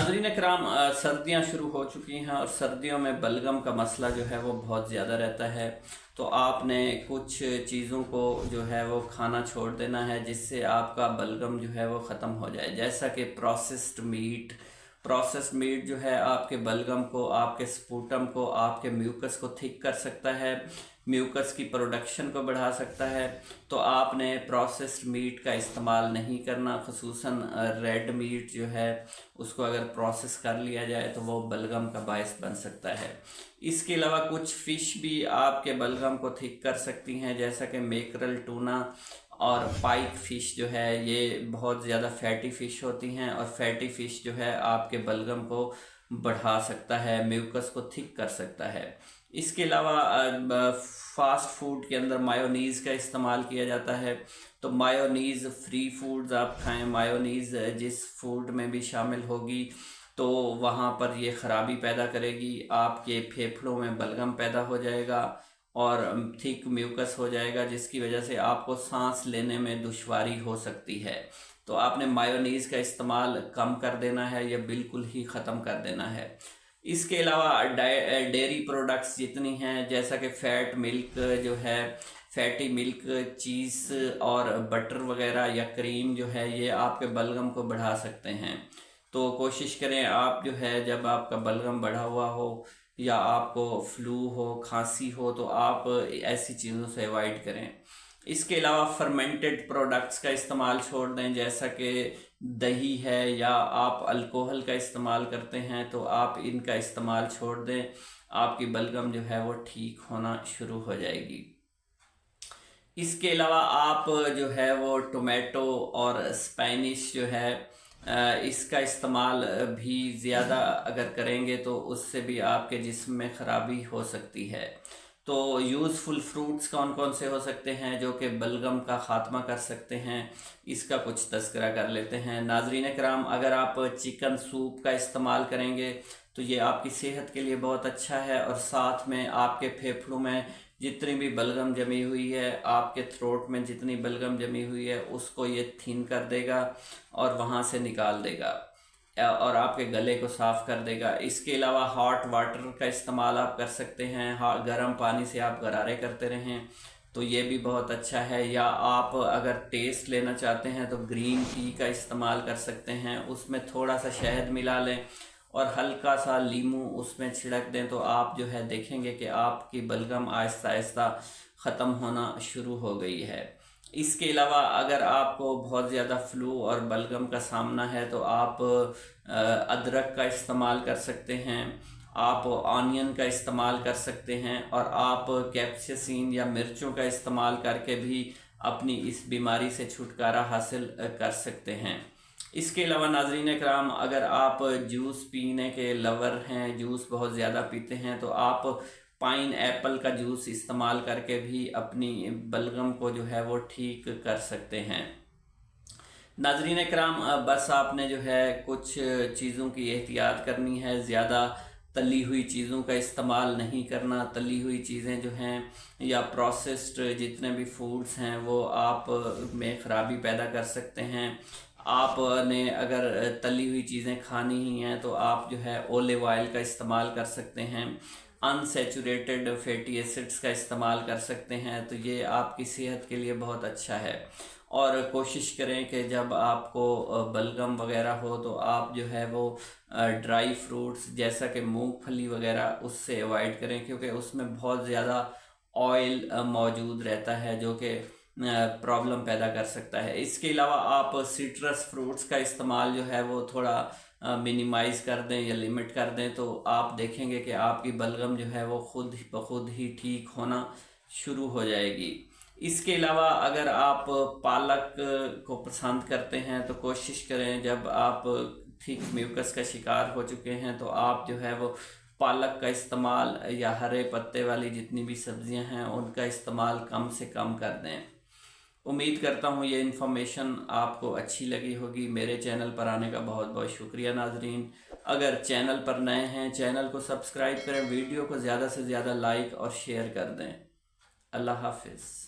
नाज़रीन कराम, सर्दियाँ शुरू हो चुकी हैं और सर्दियों में बलगम का मसला जो है वो बहुत ज़्यादा रहता है। तो आपने कुछ चीज़ों को जो है वो खाना छोड़ देना है जिससे आपका बलगम जो है वो ख़त्म हो जाए। जैसा कि प्रोसेस्ड मीट जो है आपके बलगम को, आपके स्पूटम को, आपके म्यूकस को थिक कर सकता है, म्यूकस की प्रोडक्शन को बढ़ा सकता है। तो आपने प्रोसेस्ड मीट का इस्तेमाल नहीं करना, खसूसन रेड मीट जो है उसको अगर प्रोसेस कर लिया जाए तो वो बलगम का बायस बन सकता है। इसके अलावा कुछ फ़िश भी आपके बलगम को थिक कर सकती हैं, जैसा कि मैकरल, टूना और पाइक फ़िश जो है ये बहुत ज़्यादा फैटी फ़िश होती हैं और फैटी फ़िश जो है आपके बलगम को बढ़ा सकता है, म्यूकस को थिक कर सकता है। इसके अलावा फास्ट फूड के अंदर मायोनीज़ का इस्तेमाल किया जाता है। तो मायोनीज़ फ्री फूड्स आप खाएं। मायोनीज़ जिस फूड में भी शामिल होगी तो वहाँ पर ये ख़राबी पैदा करेगी, आपके फेफड़ों में बलगम पैदा हो जाएगा और थिक म्यूकस हो जाएगा, जिसकी वजह से आपको सांस लेने में दुश्वारी हो सकती है। तो आपने मायोनीज़ का इस्तेमाल कम कर देना है या बिल्कुल ही ख़त्म कर देना है। इसके अलावा डेयरी प्रोडक्ट्स जितनी हैं, जैसा कि फ़ैट मिल्क जो है, फैटी मिल्क, चीज़ और बटर वगैरह या क्रीम जो है ये आपके बलगम को बढ़ा सकते हैं। तो कोशिश करें आप जो है जब आपका बलगम बढ़ा हुआ हो या आपको फ्लू हो, खांसी हो, तो आप ऐसी चीज़ों से अवॉइड करें। इसके अलावा फर्मेंटेड प्रोडक्ट्स का इस्तेमाल छोड़ दें, जैसा कि दही है या आप अल्कोहल का इस्तेमाल करते हैं तो आप इनका इस्तेमाल छोड़ दें। आपकी बलगम जो है वो ठीक होना शुरू हो जाएगी। इसके अलावा आप जो है वो टोमेटो और स्पेनिश जो है इसका इस्तेमाल भी ज़्यादा अगर करेंगे तो उससे भी आपके जिस्म में ख़राबी हो सकती है। तो यूज़फुल फ्रूट्स कौन कौन से हो सकते हैं जो कि बलगम का ख़ात्मा कर सकते हैं, इसका कुछ तज़किरा कर लेते हैं। नाज़रीन कराम, अगर आप चिकन सूप का इस्तेमाल करेंगे तो ये आपकी सेहत के लिए बहुत अच्छा है और साथ में आपके फेफड़ों में जितनी भी बलगम जमी हुई है, आपके थ्रोट में जितनी बलगम जमी हुई है उसको ये थिन कर देगा और वहाँ से निकाल देगा और आपके गले को साफ़ कर देगा। इसके अलावा हॉट वाटर का इस्तेमाल आप कर सकते हैं। गर्म पानी से आप गरारे करते रहें तो ये भी बहुत अच्छा है। या आप अगर टेस्ट लेना चाहते हैं तो ग्रीन टी का इस्तेमाल कर सकते हैं, उसमें थोड़ा सा शहद मिला लें और हल्का सा लीमू उसमें छिड़क दें तो आप जो है देखेंगे कि आपकी बलगम आहिस्ता आहिस्ता ख़त्म होना शुरू हो गई है। इसके अलावा अगर आपको बहुत ज़्यादा फ्लू और बलगम का सामना है तो आप अदरक का इस्तेमाल कर सकते हैं, आप ऑनियन का इस्तेमाल कर सकते हैं और आप कैप्साइसिन या मिर्चों का इस्तेमाल करके भी अपनी इस बीमारी से छुटकारा हासिल कर सकते हैं। इसके अलावा नाज़रीन कराम, अगर आप जूस पीने के लवर हैं, जूस बहुत ज़्यादा पीते हैं, तो आप पाइन एप्पल का जूस इस्तेमाल करके भी अपनी बलगम को जो है वो ठीक कर सकते हैं। नाज़रीन कराम, बस आपने जो है कुछ चीज़ों की एहतियात करनी है। ज़्यादा तली हुई चीज़ों का इस्तेमाल नहीं करना। तली हुई चीज़ें जो हैं या प्रोसेस्ड जितने भी फूड्स हैं वो आप में ख़राबी पैदा कर सकते हैं। आपने अगर तली हुई चीज़ें खानी ही हैं तो आप जो है ओलिव ऑयल का इस्तेमाल कर सकते हैं, अनसेचुरेटेड फैटी एसिड्स का इस्तेमाल कर सकते हैं। तो ये आपकी सेहत के लिए बहुत अच्छा है। और कोशिश करें कि जब आपको बलगम वगैरह हो तो आप जो है वो ड्राई फ्रूट्स जैसा कि मूंगफली वगैरह उससे अवॉइड करें, क्योंकि उसमें बहुत ज़्यादा ऑयल मौजूद रहता है जो कि प्रॉब्लम पैदा कर सकता है। इसके अलावा आप सिट्रस फ्रूट्स का इस्तेमाल जो है वो थोड़ा मिनिमाइज़ कर दें या लिमिट कर दें तो आप देखेंगे कि आपकी बलगम जो है वो खुद ब खुद ही ठीक होना शुरू हो जाएगी। इसके अलावा अगर आप पालक को पसंद करते हैं तो कोशिश करें, जब आप थिक म्यूकस का शिकार हो चुके हैं तो आप जो है वो पालक का इस्तेमाल या हरे पत्ते वाली जितनी भी सब्जियां हैं उनका इस्तेमाल कम से कम कर दें। उम्मीद करता हूँ ये इन्फॉर्मेशन आपको अच्छी लगी होगी। मेरे चैनल पर आने का बहुत बहुत शुक्रिया नाजरीन। अगर चैनल पर नए हैं, चैनल को सब्सक्राइब करें, वीडियो को ज़्यादा से ज़्यादा लाइक और शेयर कर दें। अल्लाह हाफिज़।